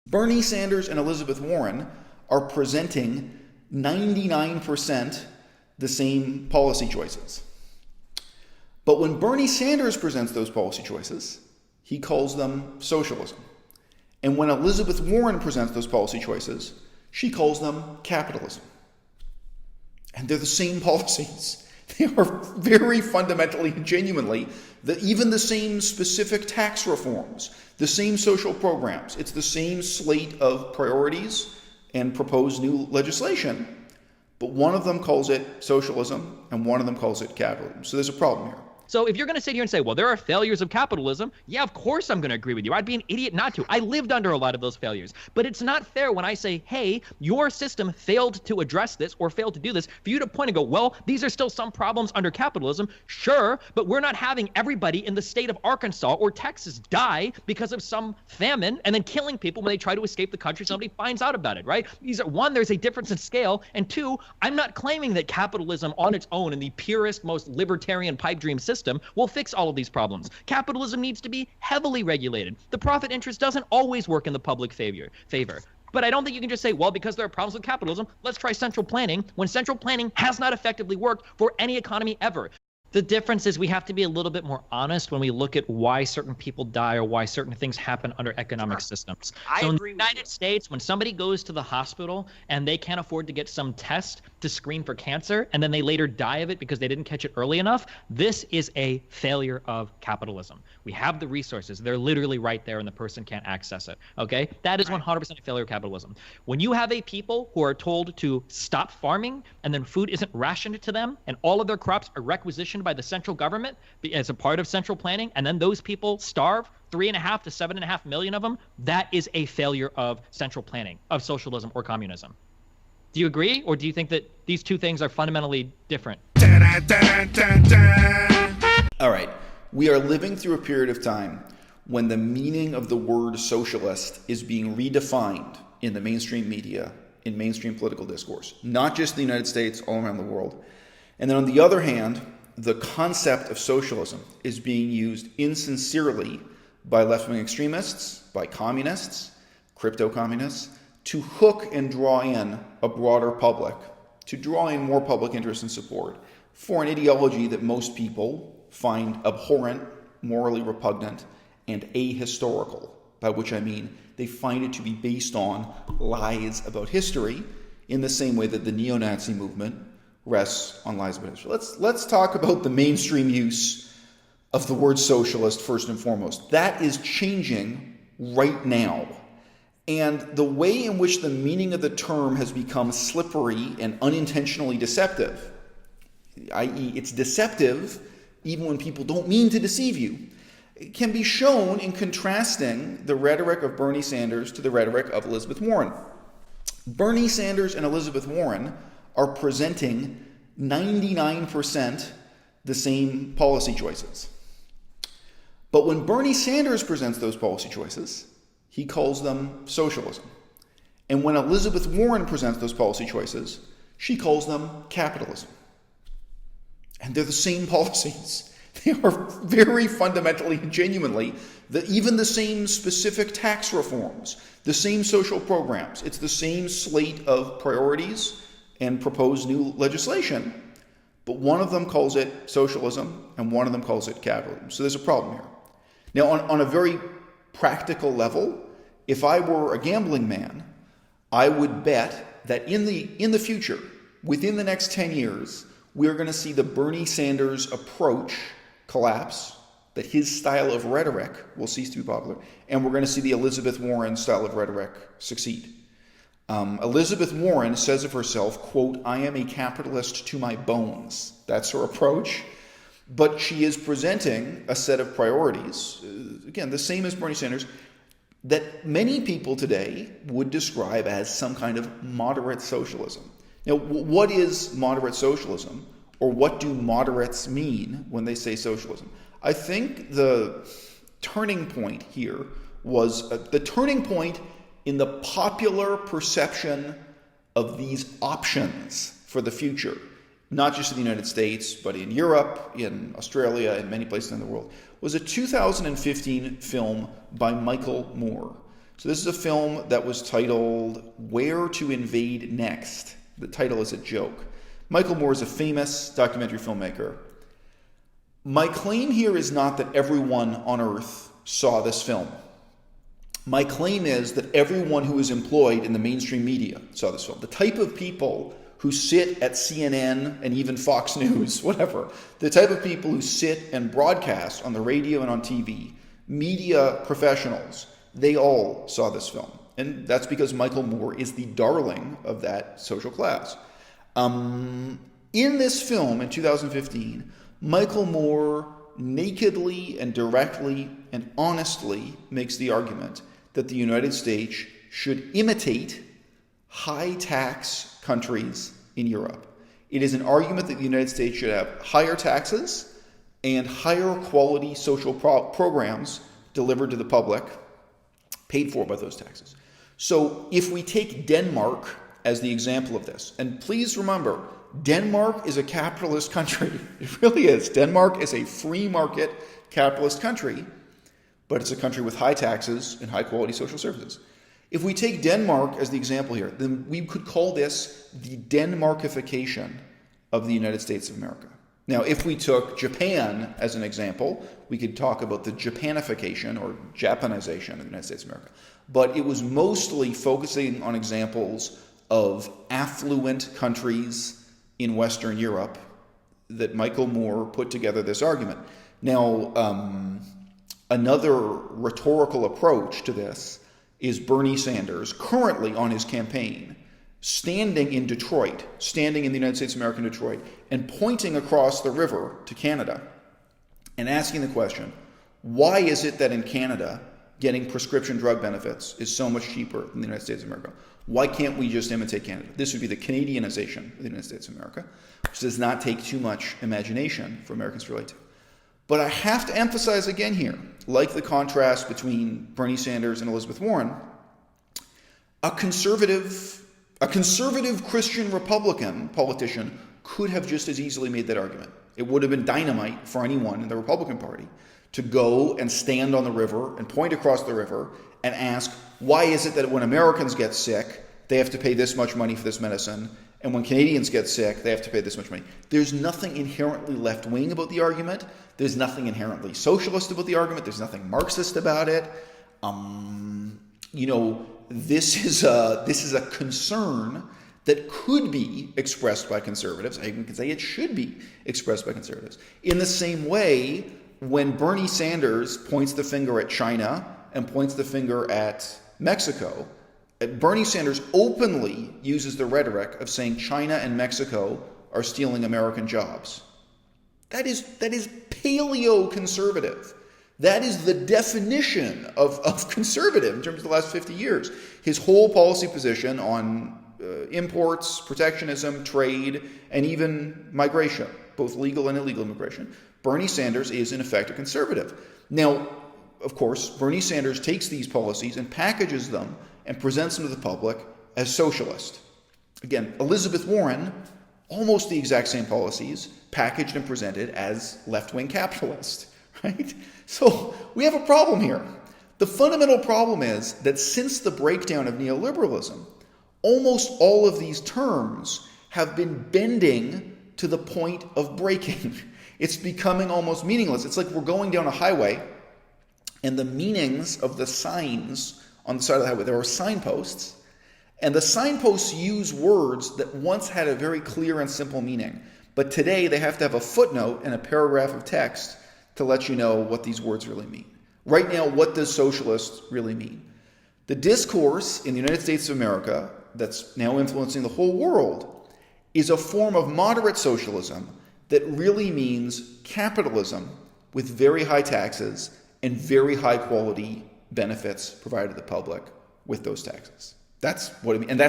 Bernie Sanders and Elizabeth Warren are presenting 99% the same policy choices. But when Bernie Sanders presents those policy choices, he calls them socialism. And when Elizabeth Warren presents those policy choices, she calls them capitalism. And they're the same policies. They are very fundamentally and genuinely even the same specific tax reforms, the same social programs. It's the same slate of priorities and proposed new legislation, but one of them calls it socialism and one of them calls it capitalism. So there's a problem here. So if you're going to sit here and say, well, there are failures of capitalism, yeah, of course I'm going to agree with you. I'd be an idiot not to. I lived under a lot of those failures. But it's not fair when I say, hey, your system failed to address this or failed to do this, for you to point and go, well, these are still some problems under capitalism. Sure, but we're not having everybody in the state of Arkansas or Texas die because of some famine and then killing people when they try to escape the country. Somebody finds out about it, right? One, there's a difference in scale. And two, I'm not claiming that capitalism on its own in the purest, most libertarian pipe dream system will fix all of these problems. Capitalism needs to be heavily regulated. The profit interest doesn't always work in the public favor. But I don't think you can just say, well, because there are problems with capitalism, let's try central planning, when central planning has not effectively worked for any economy ever. The difference is we have to be a little bit more honest when we look at why certain people die or why certain things happen under economic systems. So in the United States, when somebody goes to the hospital and they can't afford to get some test to screen for cancer and then they later die of it because they didn't catch it early enough, this is a failure of capitalism. We have the resources. They're literally right there and the person can't access it. Okay? That is 100% a failure of capitalism. When you have a people who are told to stop farming and then food isn't rationed to them and all of their crops are requisitioned by the central government as a part of central planning, and then those people starve, 3.5 to 7.5 million of them, that is a failure of central planning, of socialism or communism. Do you agree, or do you think that these two things are fundamentally different? All right, we are living through a period of time when the meaning of the word socialist is being redefined in the mainstream media, in mainstream political discourse, not just in the United States, all around the world. And then on the other hand, the concept of socialism is being used insincerely by left-wing extremists, by communists, crypto-communists, to hook and draw in a broader public, to draw in more public interest and support for an ideology that most people find abhorrent, morally repugnant, and ahistorical, by which I mean they find it to be based on lies about history in the same way that the neo-Nazi movement rests on lies about history. Let's talk about the mainstream use of the word socialist first and foremost. That is changing right now. And the way in which the meaning of the term has become slippery and unintentionally deceptive, i.e. it's deceptive even when people don't mean to deceive you, it can be shown in contrasting the rhetoric of Bernie Sanders to the rhetoric of Elizabeth Warren. Bernie Sanders and Elizabeth Warren are presenting 99% the same policy choices. But when Bernie Sanders presents those policy choices, he calls them socialism. And when Elizabeth Warren presents those policy choices, she calls them capitalism. And they're the same policies. They are very fundamentally and genuinely even the same specific tax reforms, the same social programs. It's the same slate of priorities and proposed new legislation, but one of them calls it socialism and one of them calls it capitalism. So there's a problem here. Now, on a very practical level, if I were a gambling man, I would bet that in the future, within the next 10 years, we're going to see the Bernie Sanders approach collapse, that his style of rhetoric will cease to be popular, and we're going to see the Elizabeth Warren style of rhetoric succeed. Elizabeth Warren says of herself, quote, "I am a capitalist to my bones." That's her approach. But she is presenting a set of priorities, again, the same as Bernie Sanders, that many people today would describe as some kind of moderate socialism. Now, what is moderate socialism? Or what do moderates mean when they say socialism? I think the turning point here was the turning point in the popular perception of these options for the future, not just in the United States, but in Europe, in Australia, and many places in the world, was a 2015 film by Michael Moore. So this is a film that was titled Where to Invade Next. The title is a joke. Michael Moore is a famous documentary filmmaker. My claim here is not that everyone on Earth saw this film. My claim is that everyone who is employed in the mainstream media saw this film. The type of people who sit at CNN and even Fox News, whatever, the type of people who sit and broadcast on the radio and on TV, media professionals, they all saw this film. And that's because Michael Moore is the darling of that social class. In this film in 2015, Michael Moore nakedly and directly and honestly makes the argument that the United States should imitate high-tax countries in Europe. It is an argument that the United States should have higher taxes and higher quality social programs delivered to the public, paid for by those taxes. So if we take Denmark as the example of this, and please remember, Denmark is a capitalist country. It really is. Denmark is a free market capitalist country, but it's a country with high taxes and high quality social services. If we take Denmark as the example here, then we could call this the Denmarkification of the United States of America. Now, if we took Japan as an example, we could talk about the Japanification or Japanization of the United States of America. But it was mostly focusing on examples of affluent countries in Western Europe that Michael Moore put together this argument. Now, another rhetorical approach to this is Bernie Sanders, currently on his campaign, standing in Detroit, standing in the United States of America in Detroit, and pointing across the river to Canada and asking the question, why is it that in Canada getting prescription drug benefits is so much cheaper than the United States of America? Why can't we just imitate Canada? This would be the Canadianization of the United States of America, which does not take too much imagination for Americans to relate to. But I have to emphasize again here, like the contrast between Bernie Sanders and Elizabeth Warren, a conservative Christian Republican politician could have just as easily made that argument. It would have been dynamite for anyone in the Republican Party to go and stand on the river and point across the river and ask, why is it that when Americans get sick, they have to pay this much money for this medicine, and when Canadians get sick, they have to pay this much money? There's nothing inherently left-wing about the argument. There's nothing inherently socialist about the argument. There's nothing Marxist about it. This is a concern that could be expressed by conservatives. I even can say it should be expressed by conservatives. In the same way, when Bernie Sanders points the finger at China and points the finger at Mexico, Bernie Sanders openly uses the rhetoric of saying China and Mexico are stealing American jobs. That is paleo-conservative. That is the definition of conservative in terms of the last 50 years. His whole policy position on imports, protectionism, trade, and even migration, both legal and illegal immigration, Bernie Sanders is in effect a conservative. Now, of course, Bernie Sanders takes these policies and packages them and presents them to the public as socialist. Again, Elizabeth Warren, almost the exact same policies, packaged and presented as left-wing capitalist, right? So we have a problem here. The fundamental problem is that since the breakdown of neoliberalism, almost all of these terms have been bending to the point of breaking. It's becoming almost meaningless. It's like we're going down a highway and the meanings of the signs on the side of the highway, there are signposts, and the signposts use words that once had a very clear and simple meaning. But today they have to have a footnote and a paragraph of text to let you know what these words really mean. Right now, what does socialist really mean? The discourse in the United States of America that's now influencing the whole world is a form of moderate socialism that really means capitalism with very high taxes and very high quality benefits provided to the public with those taxes. That's what it means.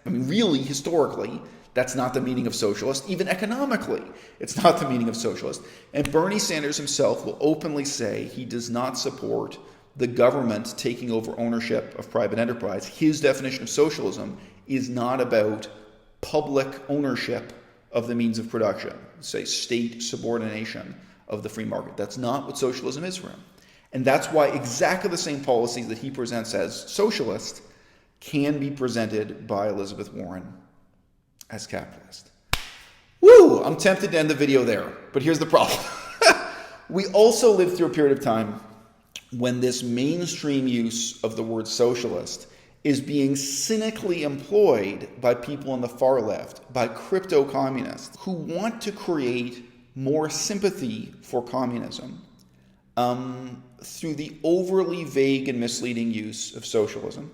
And really, historically, that's not the meaning of socialist. Even economically, it's not the meaning of socialist. And Bernie Sanders himself will openly say he does not support the government taking over ownership of private enterprise. His definition of socialism is not about public ownership of the means of production, say state subordination of the free market. That's not what socialism is for him. And that's why exactly the same policies that he presents as socialist can be presented by Elizabeth Warren as capitalist. Woo! I'm tempted to end the video there, but here's the problem. We also lived through a period of time when this mainstream use of the word socialist is being cynically employed by people on the far left, by crypto-communists, who want to create more sympathy for communism through the overly vague and misleading use of socialism.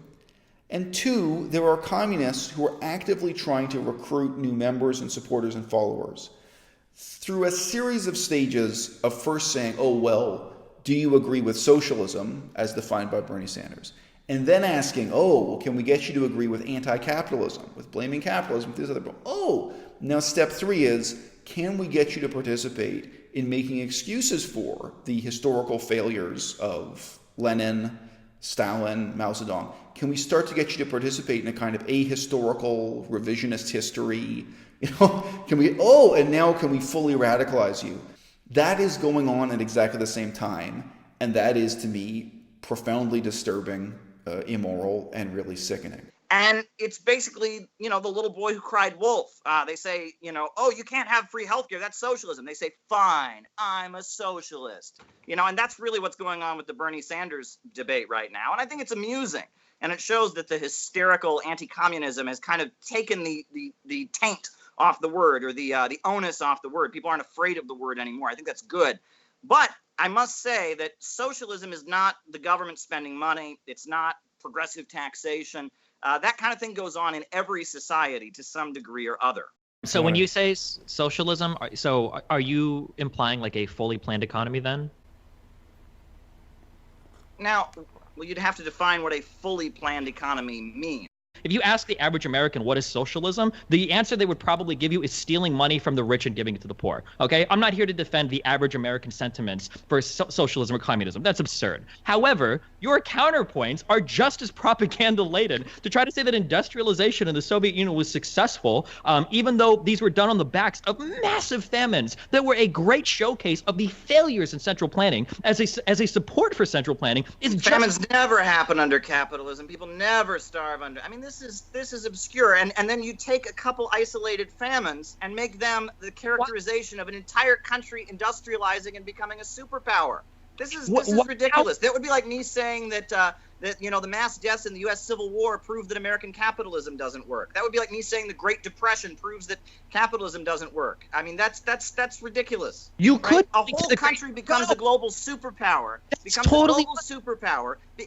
And two, there are communists who are actively trying to recruit new members and supporters and followers through a series of stages of first saying, oh, well, do you agree with socialism as defined by Bernie Sanders? And then asking, oh, can we get you to agree with anti-capitalism, with blaming capitalism for this other problem? Oh, now step three is, can we get you to participate in making excuses for the historical failures of Lenin, Stalin, Mao Zedong? Can we start to get you to participate in a kind of ahistorical revisionist history? And now can we fully radicalize you? That is going on at exactly the same time, and that is, to me, profoundly disturbing, immoral, and really sickening. And it's basically, the little boy who cried wolf. They say, oh, you can't have free healthcare. That's socialism. They say, fine, I'm a socialist. And that's really what's going on with the Bernie Sanders debate right now. And I think it's amusing. And it shows that the hysterical anti-communism has kind of taken the taint off the word, or the onus off the word. People aren't afraid of the word anymore. I think that's good. But I must say that socialism is not the government spending money. It's not progressive taxation. That kind of thing goes on in every society to some degree or other. So when you say socialism, are you implying like a fully planned economy then? Now, you'd have to define what a fully planned economy means. If you ask the average American what is socialism, the answer they would probably give you is stealing money from the rich and giving it to the poor. Okay? I'm not here to defend the average American sentiments for socialism or communism. That's absurd. However, your counterpoints are just as propaganda-laden to try to say that industrialization in the Soviet Union was successful, even though these were done on the backs of massive famines that were a great showcase of the failures in central planning as a support for central planning. Famines never happen under capitalism. People never starve under. This is obscure, and then you take a couple isolated famines and make them the characterization of an entire country industrializing and becoming a superpower. This is ridiculous. That would be like me saying that the mass deaths in the U.S. Civil War prove that American capitalism doesn't work. That would be like me saying the Great Depression proves that capitalism doesn't work. That's ridiculous. You could a whole country becomes a global superpower.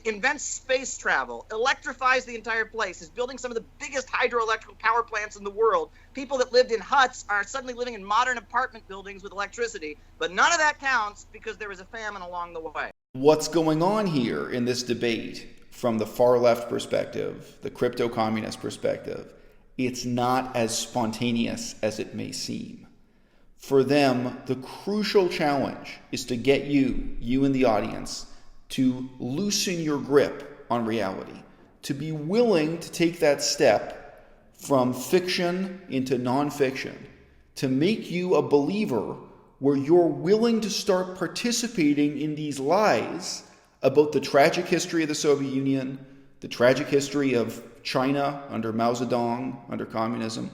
Invents space travel, electrifies the entire place, is building some of the biggest hydroelectric power plants in the world. People that lived in huts are suddenly living in modern apartment buildings with electricity, but none of that counts because there was a famine along the way. What's going on here in this debate from the far left perspective, the crypto-communist perspective, it's not as spontaneous as it may seem. For them, the crucial challenge is to get you in the audience, to loosen your grip on reality, to be willing to take that step from fiction into nonfiction, to make you a believer where you're willing to start participating in these lies about the tragic history of the Soviet Union, the tragic history of China under Mao Zedong, under communism,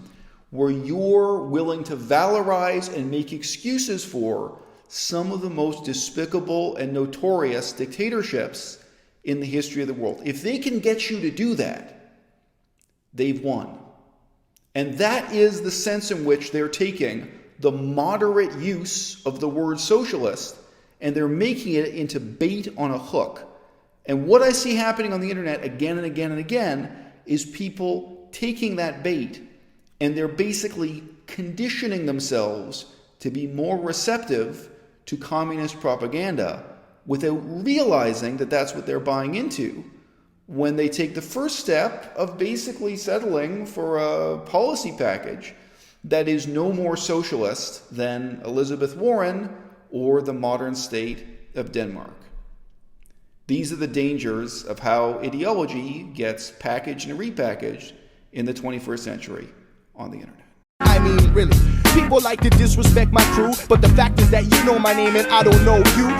where you're willing to valorize and make excuses for some of the most despicable and notorious dictatorships in the history of the world. If they can get you to do that, they've won. And that is the sense in which they're taking the moderate use of the word socialist, and they're making it into bait on a hook. And what I see happening on the internet again and again and again is people taking that bait, and they're basically conditioning themselves to be more receptive to communist propaganda without realizing that that's what they're buying into when they take the first step of basically settling for a policy package that is no more socialist than Elizabeth Warren or the modern state of Denmark. These are the dangers of how ideology gets packaged and repackaged in the 21st century on the internet. Really, people like to disrespect my crew, but the fact is that you know my name and I don't know you.